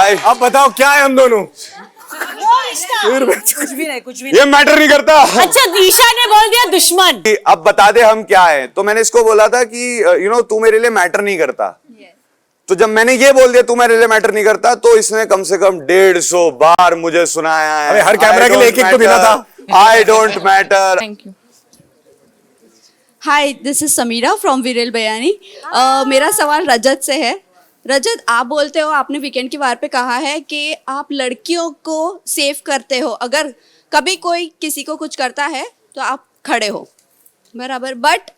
भाई अब बताओ क्या है हम दोनों? कुछ भी नहीं। ये मैटर नहीं करता। अच्छा ईशा ने बोल दिया दुश्मन। अब बता दे हम क्या है। तो मैंने इसको बोला था कि तू मेरे लिए मैटर नहीं करता। तो जब मैंने ये बोल दिया तू मेरे लिए मैटर नहीं करता, तो इसने कम से कम 150 बार मुझे सुनाया है। अबे हर कैमरा के लिए एक तो देना था। I don't matter. Thank you. Hi, this is Sameera from विरल बयानी। मेरा सवाल रजत से है। रजत, आप बोलते हो, आपने वीकेंड की वार पे कहा है कि आप लड़कियों को सेव करते हो, अगर कभी कोई किसी को कुछ करता है तो आप खड़े हो, बराबर। बट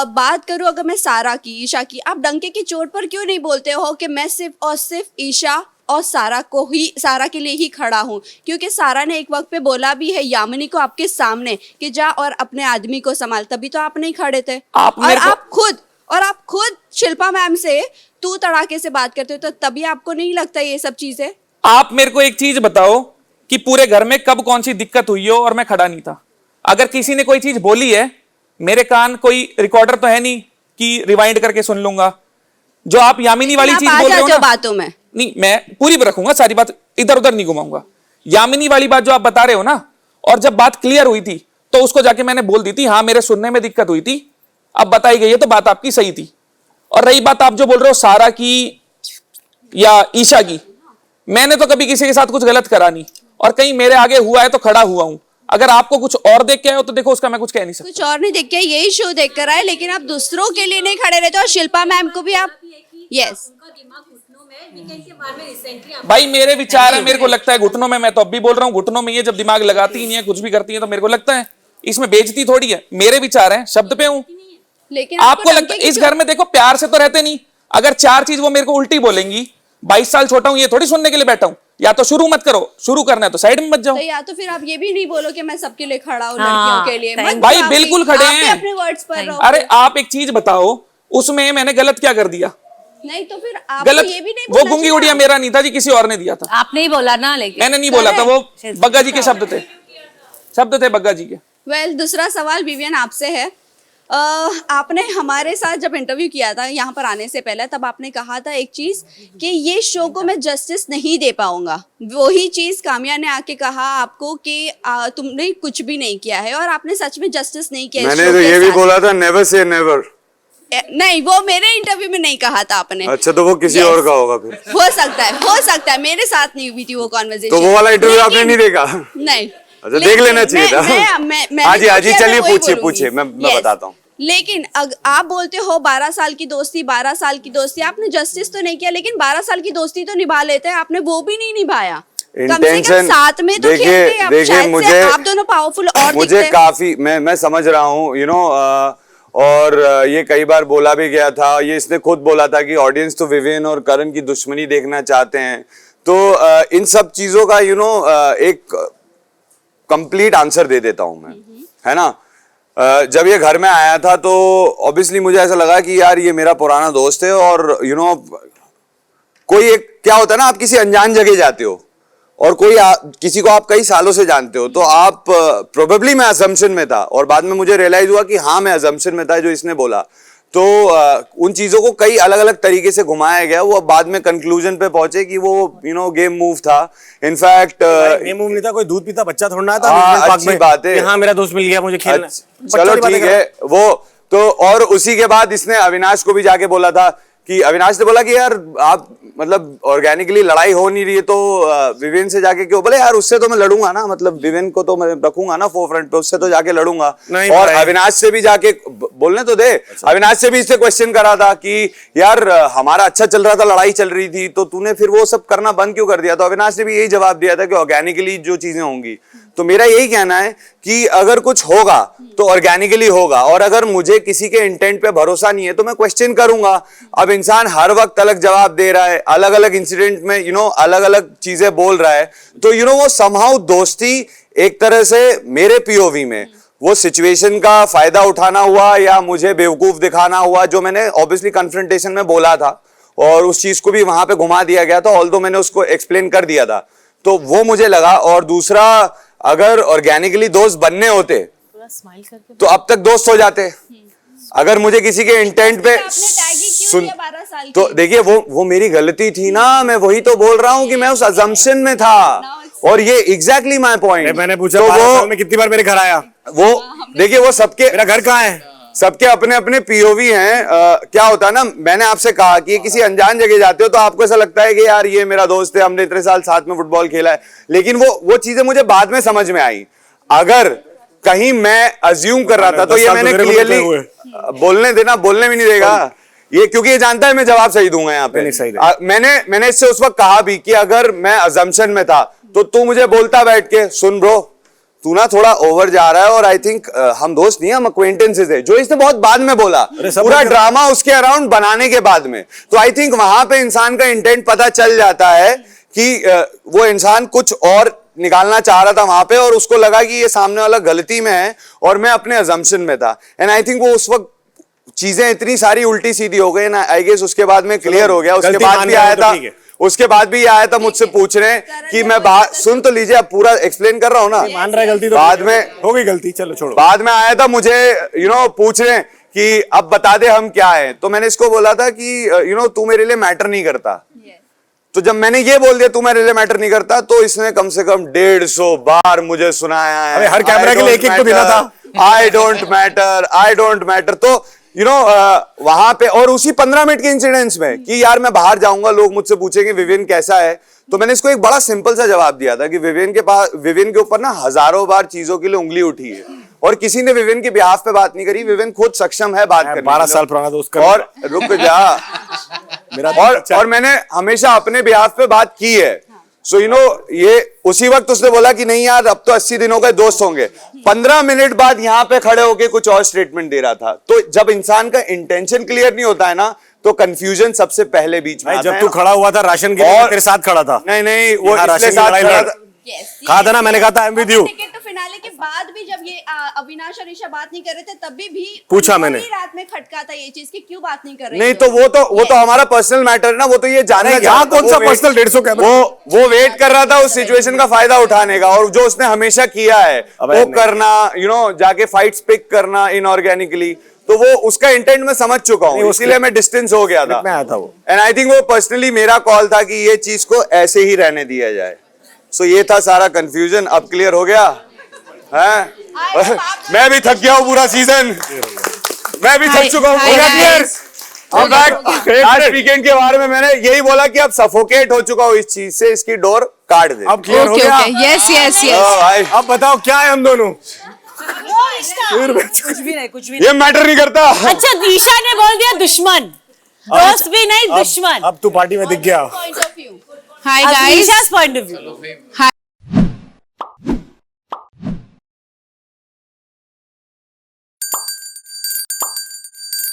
बात करूँ अगर मैं सारा की, ईशा की, आप डंके की चोट पर क्यों नहीं बोलते हो कि मैं सिर्फ और सिर्फ ईशा और सारा के लिए ही खड़ा हूँ? क्योंकि सारा ने एक वक्त पे बोला भी है यामिनी को आपके सामने कि जा और अपने आदमी को संभाल, तभी तो आप नहीं खड़े थे। और आप खुद शिल्पा मैम से तू तड़ाके से बात करते हो, तो तभी आपको नहीं लगता ये सब चीजें? आप मेरे को एक चीज बताओ कि पूरे घर में कब कौन सी दिक्कत हुई हो और मैं खड़ा नहीं था? अगर किसी ने कोई चीज बोली है, मेरे कान कोई रिकॉर्डर तो है नहीं कि रिवाइंड करके सुन लूंगा। जो आप यामिनी वाली चीज बोल रहे हो ना, बातों में नहीं, मैं पूरी रखूंगा, सारी बात इधर उधर नहीं घुमाऊंगा। यामिनी वाली बात जो आप बता रहे हो ना, और जब बात क्लियर हुई थी तो उसको जाके मैंने बोल दी थी, हाँ मेरे सुनने में दिक्कत हुई थी, अब बताई गई है तो बात आपकी सही थी। और रही बात आप जो बोल रहे हो सारा की या ईशा की, मैंने तो कभी किसी के साथ कुछ गलत करा नहीं, और कहीं मेरे आगे हुआ है तो खड़ा हुआ हूं। अगर आपको कुछ और देख के आए हो तो देखो, उसका मैं कुछ कह नहीं सकता। कुछ और नहीं देख के, यही शो देख कर आए, लेकिन आप दूसरों के लिए नहीं खड़े रहते। और शिल्पा मैम को भी आप, यस, भाई मेरे विचार है, मेरे को लगता है घुटनों में, मैं तो अब भी बोल रहा हूँ घुटनों में, ये जब दिमाग लगाती ही नहीं है, कुछ भी करती है, तो मेरे को लगता है इसमें बेइज्जती थोड़ी है। मेरे विचार है, शब्द पे हूँ। लेकिन आपको लगता है इस घर में देखो प्यार से तो रहते नहीं। अगर 4 चीज वो मेरे को उल्टी बोलेंगी, 22 साल छोटा हूं, ये थोड़ी सुनने के लिए बैठा हूं। या तो शुरू मत करो, शुरू करना है तो साइड में मत जाओ। तो या तो फिर आप ये भी नहीं बोलो कि मैं सबके लिए खड़ा हूँ, लड़कियों के लिए मत। भाई बिल्कुल खड़े हैं, अपने वर्ड्स पर रहो। अरे आप एक चीज बताओ, उसमें मैंने गलत क्या कर दिया? नहीं तो फिर आप गलत ये भी नहीं वो गुंगी उड़िया मेरा नहीं था जी, किसी और ने दिया था। आपने ही बोला ना, लेकिन मैंने नहीं बोला था, वो बग्गा जी के शब्द थे बग्गा जी के। वेल, दूसरा सवाल विवियन आपसे है। आपने हमारे साथ जब इंटरव्यू किया था यहाँ पर आने से पहले, तब आपने कहा था एक चीज कि ये शो को मैं जस्टिस नहीं दे पाऊंगा। वही चीज काम्या ने आके कहा आपको कि तुमने कुछ भी नहीं किया है, और आपने सच में जस्टिस नहीं किया। मैंने तो ये भी बोला था, नेवर से नेवर। नहीं, वो मेरे इंटरव्यू में नहीं कहा था आपने। अच्छा, तो वो किसी और का होगा फिर। हो सकता है मेरे साथ नहीं हुई थी वो कॉन्वर्सेशन। तो वो वाला इंटरव्यू आपने नहीं देखा? नहीं। अच्छा, देख लेना चाहिए था। हाँ जी, चलिए पूछिए, मैं बताता हूँ। लेकिन आप बोलते हो 12 साल की दोस्ती, 12 साल की दोस्ती, आपने जस्टिस तो नहीं किया, लेकिन 12 साल की दोस्ती तो निभा लेते हैं, आपने वो भी नहीं निभाया। कम से कम साथ में तो खेलते। अब शायद से आप दोनों पावरफुल और मुझे काफी, मैं समझ रहा हूँ, और ये कई बार बोला भी गया था, ये इसने खुद बोला था कि ऑडियंस तो विवियन और करण की दुश्मनी देखना चाहते हैं। तो इन सब चीजों का एक कंप्लीट आंसर दे देता हूं मैं, है ना। जब ये घर में आया था तो ऑब्वियसली मुझे ऐसा लगा कि यार ये मेरा पुराना दोस्त है, और कोई एक क्या होता है ना, आप किसी अनजान जगह जाते हो और किसी को आप कई सालों से जानते हो, तो आप प्रोबेबली मैं असम्पशन में था, और बाद में मुझे रियलाइज हुआ कि हाँ मैं असम्पशन में था जो इसने बोला। तो उन चीजों को कई अलग अलग तरीके से घुमाया गया, वो बाद में कंक्लूजन पे पहुंचे कि वो गेम मूव था। इनफैक्ट गेम मूव नहीं था, कोई दूध पीता बच्चा थोड़ा ना था। अच्छी बात है, हाँ मेरा दोस्त मिल गया, मुझे खेलना। चलो ठीक है वो तो। और उसी के बाद इसने अविनाश को भी जाके बोला था कि अविनाश ने बोला कि यार आप मतलब ऑर्गेनिकली लड़ाई हो नहीं रही है, तो विवेन से जाके क्यों? बोले यार उससे तो मैं लड़ूंगा ना, मतलब विवेन को तो मैं रखूंगा ना फोरफ्रंट पे, उससे तो जाके लड़ूंगा। और अविनाश से भी जाके बोलने तो दे। अविनाश से भी इससे क्वेश्चन करा था कि यार हमारा अच्छा चल रहा था, लड़ाई चल रही थी, तो तूने फिर वो सब करना बंद क्यों कर दिया? तो अविनाश ने भी यही जवाब दिया था कि ऑर्गेनिकली जो चीजें होंगी। तो मेरा यही कहना है कि अगर कुछ होगा तो ऑर्गेनिकली होगा, और अगर मुझे किसी के इंटेंट पे भरोसा नहीं है तो मैं क्वेश्चन करूंगा। अब इंसान हर वक्त अलग जवाब दे रहा है, अलग अलग इंसिडेंट में अलग अलग चीजें बोल रहा है, तो वो समहाउ दोस्ती एक तरह से मेरे पीओवी में वो सिचुएशन का फायदा उठाना हुआ या मुझे बेवकूफ दिखाना हुआ, जो मैंने ऑब्वियसली कन्फ्रंटेशन में बोला था, और उस चीज को भी वहां पे घुमा दिया गया था, ऑल्दो मैंने उसको एक्सप्लेन कर दिया था, तो वो मुझे लगा। और दूसरा, अगर ऑर्गेनिकली दोस्त बनने होते तो अब तक दोस्त हो जाते, अगर मुझे किसी के इंटेंट पे आपने टैग ही क्यों सुन किया 12 साल की? तो देखिए वो मेरी गलती थी ना, मैं वही तो बोल रहा हूँ कि मैं उस अजम्पशन में था, और ये एग्जैक्टली माय पॉइंट। मैंने पूछा तो 12 साल में कितनी बार मेरे घर आया? वो देखिए वो सबके मेरा घर कहाँ है? सबके अपने अपने पीओवी हैं। क्या होता है ना, मैंने आपसे कहा कि किसी अनजान जगह जाते हो तो आपको ऐसा लगता है कि यार ये मेरा दोस्त है, हमने इतने साल साथ में फुटबॉल खेला है, लेकिन वो चीजें मुझे बाद में समझ में आई। अगर कहीं मैं अज्यूम कर रहा था तो ये मैंने क्लियरली बोलने देना, बोलने भी नहीं देगा ये, क्योंकि ये जानता है मैं जवाब सही दूंगा यहाँ पे। नहीं, सही है। मैंने इससे उस वक्त कहा भी कि अगर मैं अजम्पशन में था तो तू मुझे बोलता बैठ के, सुन ब्रो तू ना थोड़ा ओवर जा रहा है, और आई थिंक हम दोस्त नहीं, हम अक्वेंटेंसेस है, जो इसने बहुत बाद में बोला, पूरा ड्रामा उसके अराउंड बनाने के बाद में। तो आई थिंक वहां पे इंसान का इंटेंट पता चल जाता है कि वो इंसान कुछ और निकालना चाह रहा था वहां पे, और उसको लगा कि ये सामने वाला गलती में है और मैं अपने अजम्पशन में था। एंड आई थिंक वो उस वक्त चीजें इतनी सारी उल्टी सीधी हो गई ना, आई गेस उसके बाद में क्लियर हो गया। उसके बाद भी आया था, उसके बाद भी आया था मुझसे पूछ रहे हैं कि मैं बात सुन तो लीजिए, अब पूरा एक्सप्लेन कर रहा हूं ना। मान रहा है गलती तो बाद में हो गई गलती, चलो छोड़ो। बाद में आया था मुझे पूछ रहे हैं कि अब बता दे हम क्या है, तो मैंने इसको बोला था कि तू मेरे लिए मैटर नहीं करता। तो जब मैंने ये बोल दिया तू मेरे लिए मैटर नहीं करता, तो इसने कम से कम 150 बार मुझे सुनाया है। अरे हर कैमरा के लिए एक तो देना था। I don't matter. तो वहां पे, और उसी 15 मिनट के इंसिडेंट्स में कि यार मैं बाहर जाऊंगा, लोग मुझसे पूछेंगे विविन कैसा है, तो मैंने इसको एक बड़ा सिंपल सा जवाब दिया था कि विविन के ऊपर ना हजारों बार चीजों के लिए उंगली उठी है, और किसी ने विविन के बिहाफ पे बात नहीं करी। विविन खुद सक्षम है बात करने 12 साल पुराना दोस्त का। और रुक जा मेरा और मैंने हमेशा अपने बिहाफ पे बात की है। सो ये उसी वक्त उसने बोला कि नहीं यार अब तो 80 दिनों के दोस्त होंगे, 15 मिनट बाद यहाँ पे खड़े होके कुछ और स्टेटमेंट दे रहा था। तो जब इंसान का इंटेंशन क्लियर नहीं होता है ना, तो कंफ्यूजन सबसे पहले बीच में आता जब है तू ना। खड़ा हुआ था राशन के लिए, और- तेरे साथ खड़ा था। नहीं वो यहाँ इसलिए राशन की साथ लड़ाई खड़ा लड़- था। कहा था ना, मैंने कहा था I am with you. Ticket तो फिनाले के बाद भी जब ये अविनाश और ईशा बात नहीं कर रहे थे, तब भी पूछा उनको मैंने। ही रात में खटका था ये चीज कि क्यों बात नहीं कर रहे नहीं थे। तो वो तो हमारा पर्सनल मैटर है ना, वो तो ये जानना नहीं, यहाँ चाहता- कौन सा वो wait- पर्सनल 150 कैमरा? वो वेट कर रहा था उस सिचुएशन का फायदा उठाने का, और जो उसने हमेशा किया है अबे वो नहीं। करना, जाके फाइट्स पिक करना इनऑर्गेनिकली, तो वो उसका इंटेंट मैं समझ चुका हूँ, इसीलिए मैं डिस्टेंस हो गया था। में आया था वो। एंड आई थिंक वो पर्सनली मेरा कॉल था कि ये चीज को ऐसे ही रहने दिया जाए। सो ये था सारा कंफ्यूजन, अब क्लियर हो गया है? मैं भी थक गया हूँ पूरा सीजन, मैं भी थक चुका हूँ। हो गया क्लियर? अब लास्ट वीकेंड के बारे में मैंने यही बोला कि अब सफोकेट हो चुका हूँ इस चीज से, इसकी डोर काट दे। अब क्लियर हो ओके गया। ओके, यस यस ओ यस। भाई, अब बताओ क्या है हम दोनों? कुछ भी नहीं, कुछ भी ये मैटर नहीं करता। नहीं। अच्छा ईशा ने बोल दिया दुश्मन, दोस्त भी नहीं दुश्मन। अब तू पार्टी में दिख गया। Point of view. Hi guys, Isha's point of view. Hi